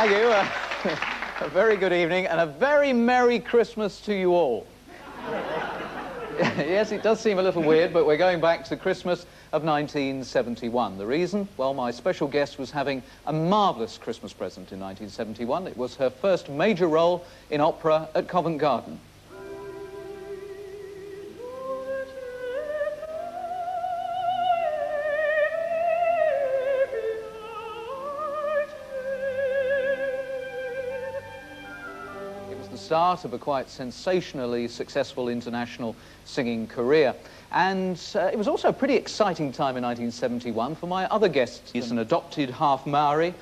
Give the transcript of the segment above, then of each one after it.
Thank you. A very good evening and a very Merry Christmas to you all. Yes, it does seem a little weird, but we're going back to Christmas of 1971. The reason? Well, my special guest was having a marvellous Christmas present in 1971. It was her first major role in opera at Covent Garden. Start of a quite sensationally successful international singing career. And it was also a pretty exciting time in 1971 for my other guest. He's an adopted half Maori,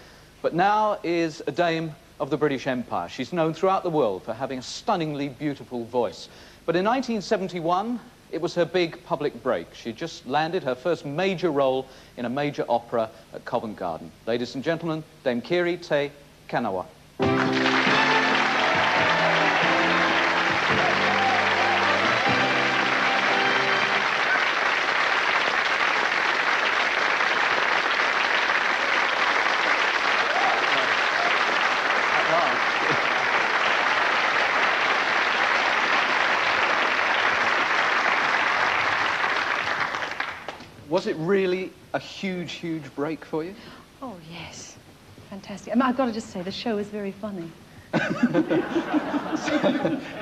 but now is a dame of the British Empire. She's known throughout the world for having a stunningly beautiful voice. But in 1971, it was her big public break. She just landed her first major role in a major opera at Covent Garden. Ladies and gentlemen, Dame Kiri te Kanawa. Was it really a huge, huge break for you? Oh, yes. Fantastic. I mean, I've got to just say, the show is very funny.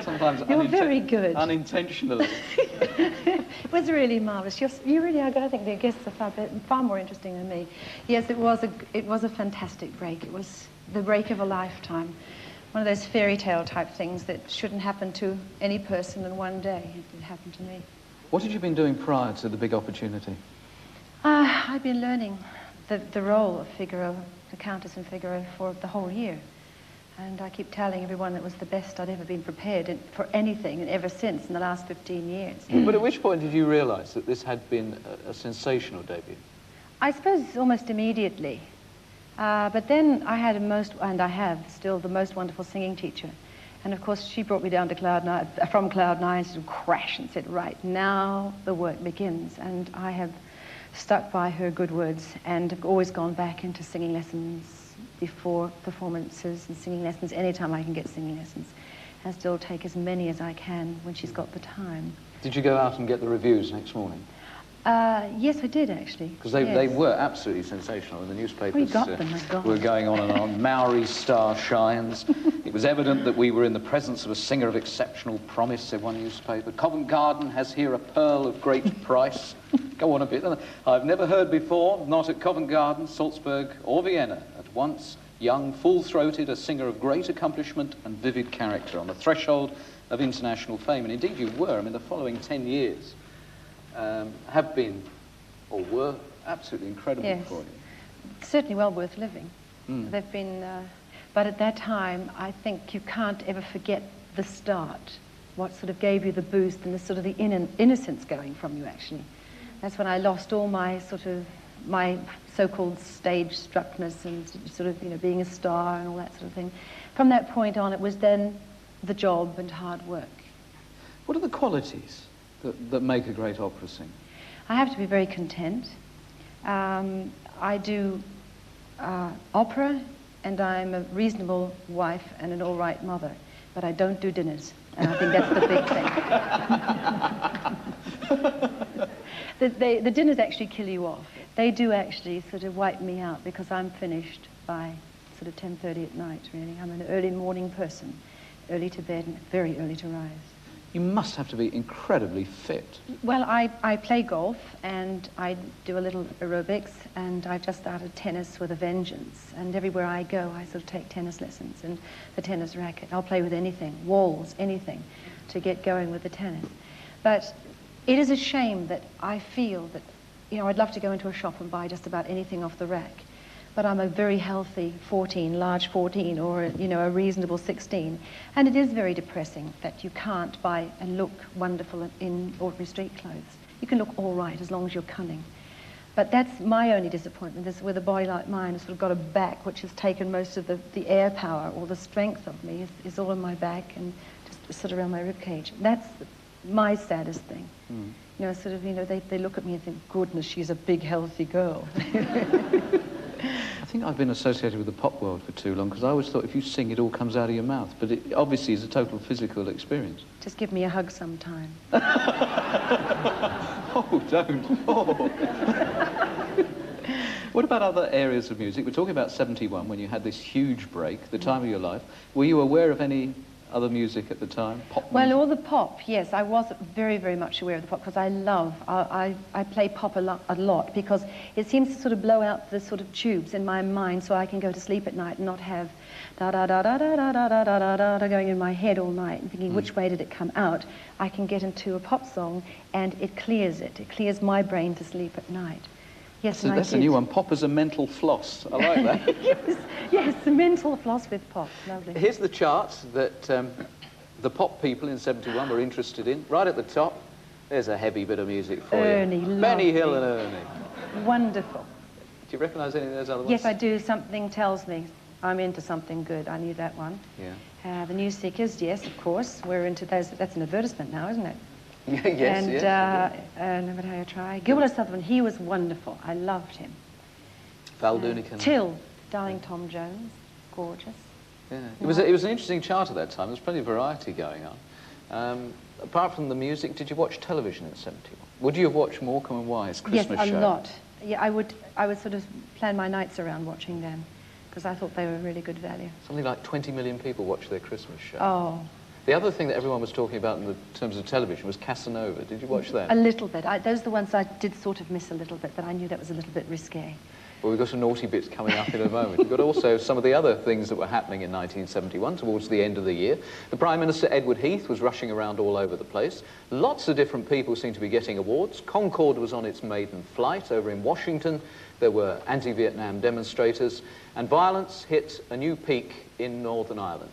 Sometimes you're very good. Unintentionally. It was really marvellous. You really are. I think the guests are far more interesting than me. Yes, it was a fantastic break. It was the break of a lifetime. One of those fairy tale type things that shouldn't happen to any person in one day. It did happen to me. What had you been doing prior to the big opportunity? I've been learning the role of Figaro, the Countess in Figaro, for the whole year. And I keep telling everyone it was the best I'd ever been prepared for anything, and ever since, in the last 15 years. But at which point did you realise that this had been a sensational debut? I suppose almost immediately. But then I had and I have still, the most wonderful singing teacher. And of course, she brought me down to from Cloud 9 to crash and said, right, now the work begins. And I have stuck by her good words and have always gone back into singing lessons before performances and singing lessons anytime I can get singing lessons. And still take as many as I can when she's got the time. Did you go out and get the reviews next morning? Yes, I did, actually. Because they were absolutely sensational in the newspapers. We got them, my God. Were going on and on. Maori star shines. It was evident that we were in the presence of a singer of exceptional promise, said one newspaper. Covent Garden has here a pearl of great price. Go on a bit. I've never heard before, not at Covent Garden, Salzburg or Vienna, at once young, full-throated, a singer of great accomplishment and vivid character on the threshold of international fame. And indeed you were. I mean, the following 10 years have been, or were, absolutely incredible for you. Certainly well worth living. They've been, but at that time, I think you can't ever forget the start, what sort of gave you the boost and the sort of the innocence going from you, actually. That's when I lost all my my so-called stage struckness and sort of, you know, being a star and all that sort of thing. From that point on, it was then the job and hard work. What are the qualities that make a great opera singer? I have to be very content. I do opera, and I'm a reasonable wife and an all right mother, but I don't do dinners, and I think that's the big thing. The dinners actually kill you off. They do actually sort of wipe me out because I'm finished by sort of 10:30 at night, really. I'm an early morning person, early to bed and very early to rise. You must have to be incredibly fit. Well, I play golf and I do a little aerobics, and I've just started tennis with a vengeance. And everywhere I go, I sort of take tennis lessons and the tennis racket. I'll play with anything, walls, anything, to get going with the tennis. But it is a shame that I feel that, you know, I'd love to go into a shop and buy just about anything off the rack. But I'm a very healthy 14, large 14, or, you know, a reasonable 16. And it is very depressing that you can't buy and look wonderful in ordinary street clothes. You can look all right as long as you're cunning. But that's my only disappointment, is with a body like mine has sort of got a back which has taken most of the air power or the strength of me is all in my back and just sort of around my rib cage. That's my saddest thing. You know, sort of, you know, they look at me and think, goodness, she's a big, healthy girl. think I've been associated with the pop world for too long, because I always thought if you sing, it all comes out of your mouth. But it obviously is a total physical experience. Just give me a hug sometime. Oh, don't. Oh. What about other areas of music? We're talking about 71, when you had this huge break, the time of your life. Were you aware of any other music at the time? Pop music? Well, all the pop, yes. I was very, very much aware of the pop, because I play pop a lot, because it seems to sort of blow out the sort of tubes in my mind, so I can go to sleep at night and not have da-da-da-da-da-da-da-da-da-da going in my head all night and thinking, which way did it come out? I can get into a pop song and it clears it. It clears my brain to sleep at night. Yes, so that's a new one. Pop as a mental floss. I like that. yes, the mental floss with pop. Lovely. Here's the chart that the pop people in 71 were interested in. Right at the top, there's a heavy bit of music for Ernie, you. Benny Hill and Ernie. Wonderful. Do you recognise any of those other ones? Yes, I do. Something tells me I'm into something good. I knew that one. Yeah. The New Seekers, yes, of course. We're into those. That's an advertisement now, isn't it? Yes, and, yes. Never How You Try. Gilbert Sutherland, he was wonderful. I loved him. Val Doonican. Till, Darling Tom Jones, gorgeous. Yeah. It was an interesting chart at that time. There was plenty of variety going on. Apart from the music, did you watch television in 71? Would you have watched Morecambe and Wise Christmas show? Yes, a lot. Yeah, I would sort of plan my nights around watching them, because I thought they were really good value. Something like 20 million people watched their Christmas show. Oh. The other thing that everyone was talking about in terms of television was Casanova. Did you watch that? A little bit. Those are the ones I did sort of miss a little bit, but I knew that was a little bit risque. Well, we've got some naughty bits coming up in a moment. We've got also some of the other things that were happening in 1971 towards the end of the year. The Prime Minister, Edward Heath, was rushing around all over the place. Lots of different people seemed to be getting awards. Concorde was on its maiden flight over in Washington. There were anti-Vietnam demonstrators, and violence hit a new peak in Northern Ireland.